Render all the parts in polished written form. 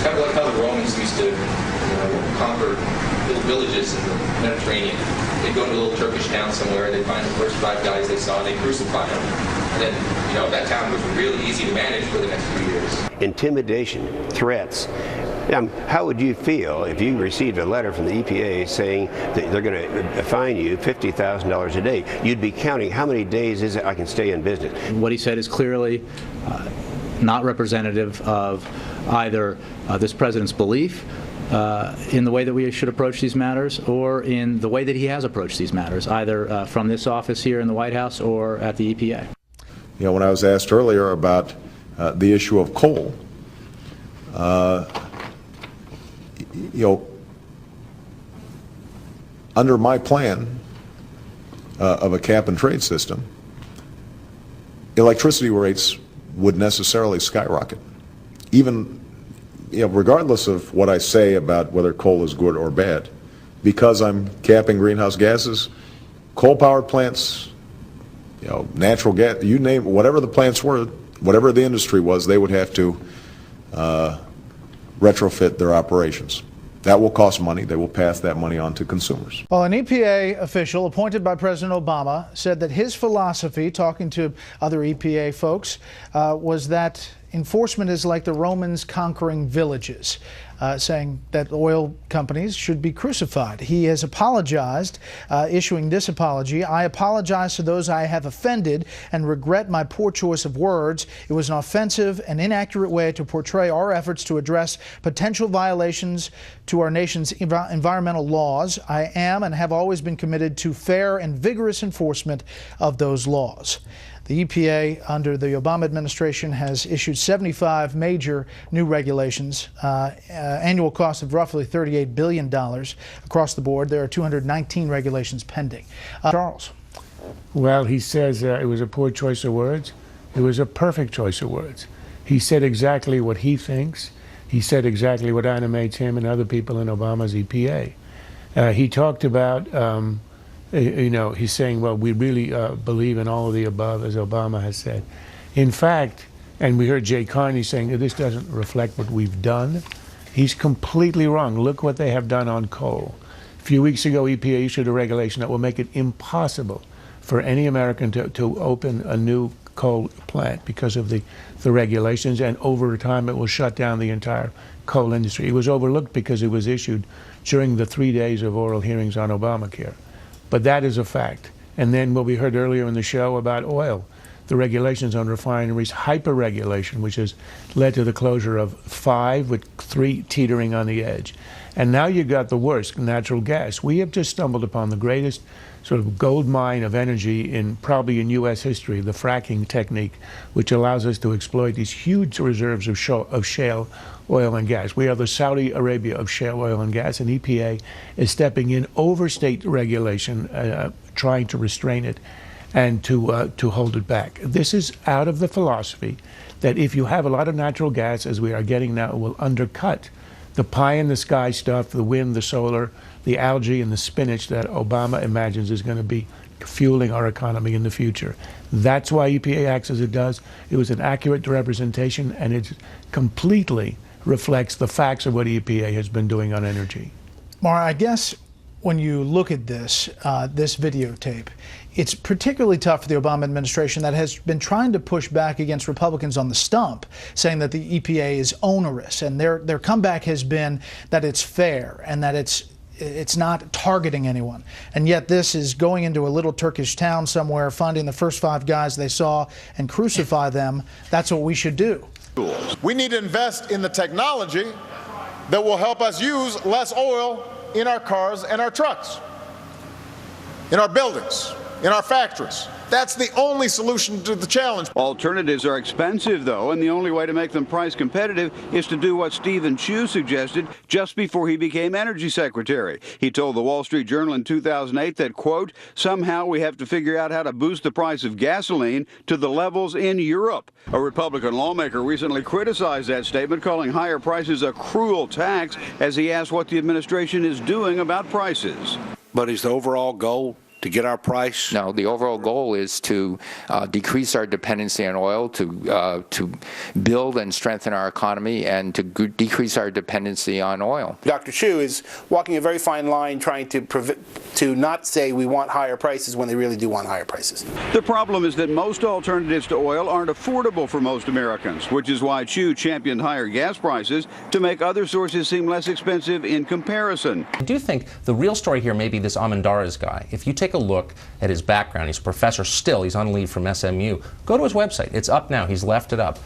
kind of like how the Romans used to conquer little villages in the Mediterranean. They'd go to a little Turkish town somewhere, they'd find the first 5 guys they saw, and they'd crucify them. And then, that town was really easy to manage for the next few years. Intimidation, threats. How would you feel if you received a letter from the EPA saying that they're going to fine you $50,000 a day? You'd be counting how many days is it I can stay in business. What he said is clearly not representative of either this president's belief in the way that we should approach these matters, or in the way that he has approached these matters, either from this office here in the White House or at the EPA. When I was asked earlier about the issue of coal, under my plan of a cap and trade system, electricity rates would necessarily skyrocket. Even, regardless of what I say about whether coal is good or bad, because I'm capping greenhouse gases, coal-powered plants, natural gas, you name whatever the plants were, whatever the industry was, they would have to retrofit their operations. That will cost money. They will pass that money on to consumers. Well, an EPA official appointed by President Obama said that his philosophy, talking to other EPA folks, was that enforcement is like the Romans conquering villages, saying that oil companies should be crucified. He has apologized, issuing this apology. I apologize to those I have offended and regret my poor choice of words. It was an offensive and inaccurate way to portray our efforts to address potential violations to our nation's environmental laws. I am and have always been committed to fair and vigorous enforcement of those laws. The EPA, under the Obama administration, has issued 75 major new regulations, annual cost of roughly $38 billion across the board. There are 219 regulations pending. Charles. Well, he says it was a poor choice of words. It was a perfect choice of words. He said exactly what he thinks. He said exactly what animates him and other people in Obama's EPA. He talked about he's saying, well, we really believe in all of the above, as Obama has said. In fact, and we heard Jay Carney saying that this doesn't reflect what we've done. He's completely wrong. Look what they have done on coal. A few weeks ago, EPA issued a regulation that will make it impossible for any American to open a new coal plant because of the regulations, and over time it will shut down the entire coal industry. It was overlooked because it was issued during the 3 days of oral hearings on Obamacare. But that is a fact. And then what we heard earlier in the show about oil, the regulations on refineries, hyper-regulation, which has led to the closure of 5 with 3 teetering on the edge. And now you've got the worst, natural gas. We have just stumbled upon the greatest sort of gold mine of energy probably in U.S. history, the fracking technique, which allows us to exploit these huge reserves of shale oil and gas. We are the Saudi Arabia of shale oil and gas, and EPA is stepping in over state regulation, trying to restrain it and to hold it back. This is out of the philosophy that if you have a lot of natural gas, as we are getting now, it will undercut the pie in the sky stuff, the wind, the solar, the algae, and the spinach that Obama imagines is going to be fueling our economy in the future. That's why EPA acts as it does. It was an accurate representation, and it completely reflects the facts of what EPA has been doing on energy. Mara, I guess when you look at this videotape, it's particularly tough for the Obama administration that has been trying to push back against Republicans on the stump, saying that the EPA is onerous, and their comeback has been that it's fair and that it's not targeting anyone. And yet this is going into a little Turkish town somewhere, finding the first 5 guys they saw and crucify them. That's what we should do. We need to invest in the technology that will help us use less oil in our cars and our trucks, in our buildings, in our factories. That's the only solution to the challenge. Alternatives are expensive, though, and the only way to make them price competitive is to do what Stephen Chu suggested just before he became energy secretary. He told the Wall Street Journal in 2008 that, quote, somehow we have to figure out how to boost the price of gasoline to the levels in Europe. A Republican lawmaker recently criticized that statement, calling higher prices a cruel tax, as he asked what the administration is doing about prices. But is the overall goal to get our price? No, the overall goal is to decrease our dependency on oil, to build and strengthen our economy, and to decrease our dependency on oil. Dr. Chu is walking a very fine line, trying to not say we want higher prices when they really do want higher prices. The problem is that most alternatives to oil aren't affordable for most Americans, which is why Chu championed higher gas prices to make other sources seem less expensive in comparison. I do think the real story here may be this Armendariz guy. If you take a look at his background, he's a professor still, he's on leave from SMU. Go to his website, it's up now, he's left it up.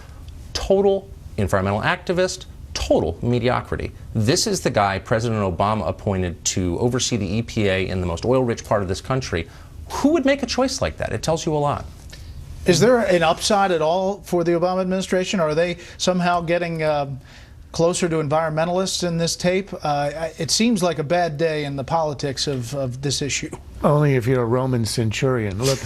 Total environmental activist, total mediocrity. This is the guy President Obama appointed to oversee the EPA in the most oil-rich part of this country. Who would make a choice like that? It tells you a lot. Is there an upside at all for the Obama administration? Are they somehow getting closer to environmentalists in this tape? It seems like a bad day in the politics of this issue. Only if you're a Roman centurion. Look,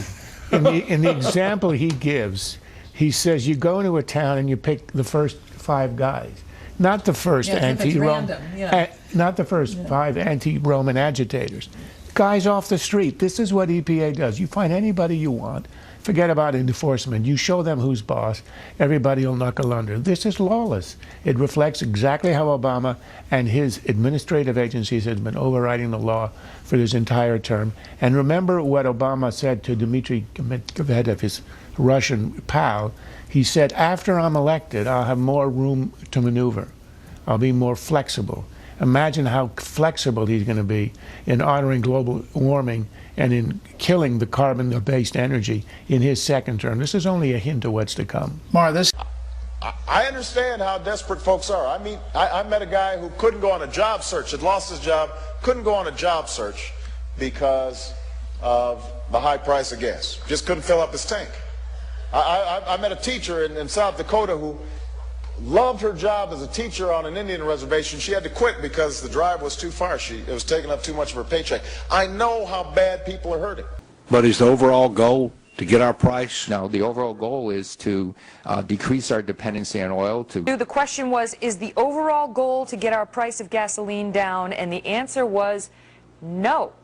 in the example he gives, he says you go into a town and you pick the first 5 guys. Not the first anti-Roman, not the first 5 anti-Roman agitators. Guys off the street. This is what EPA does. You find anybody you want. Forget about enforcement. You show them who's boss. Everybody will knuckle under. This is lawless. It reflects exactly how Obama and his administrative agencies have been overriding the law for this entire term. And remember what Obama said to Dmitry Medvedev, his Russian pal. He said, after I'm elected, I'll have more room to maneuver. I'll be more flexible. Imagine how flexible he's going to be in honoring global warming and in killing the carbon-based energy in his second term. This is only a hint of what's to come. Mara, this... I understand how desperate folks are. I mean, I met a guy who couldn't go on a job search, had lost his job, couldn't go on a job search because of the high price of gas. Just couldn't fill up his tank. I met a teacher in South Dakota who loved her job as a teacher on an Indian reservation. She had to quit because the drive was too far. It was taking up too much of her paycheck. I know how bad people are hurting. But is the overall goal to get our price? No, the overall goal is to decrease our dependency on oil. The question was, is the overall goal to get our price of gasoline down? And the answer was no.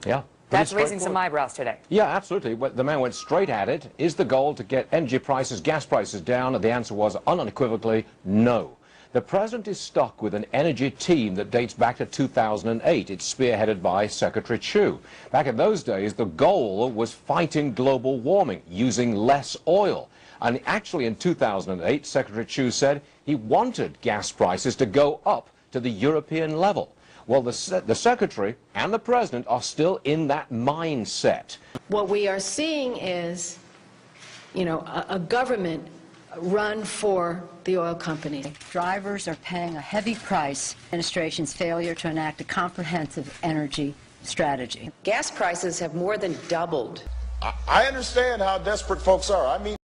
Yeah. That's raising some eyebrows today. Yeah, absolutely. The man went straight at it. Is the goal to get energy prices, gas prices down? And the answer was unequivocally no. The president is stuck with an energy team that dates back to 2008. It's spearheaded by Secretary Chu. Back in those days, the goal was fighting global warming, using less oil. And actually in 2008, Secretary Chu said he wanted gas prices to go up to the European level. Well, the Secretary and the President are still in that mindset. What we are seeing is, a government run for the oil companies. Drivers are paying a heavy price for the administration's failure to enact a comprehensive energy strategy. Gas prices have more than doubled. I understand how desperate folks are. I mean,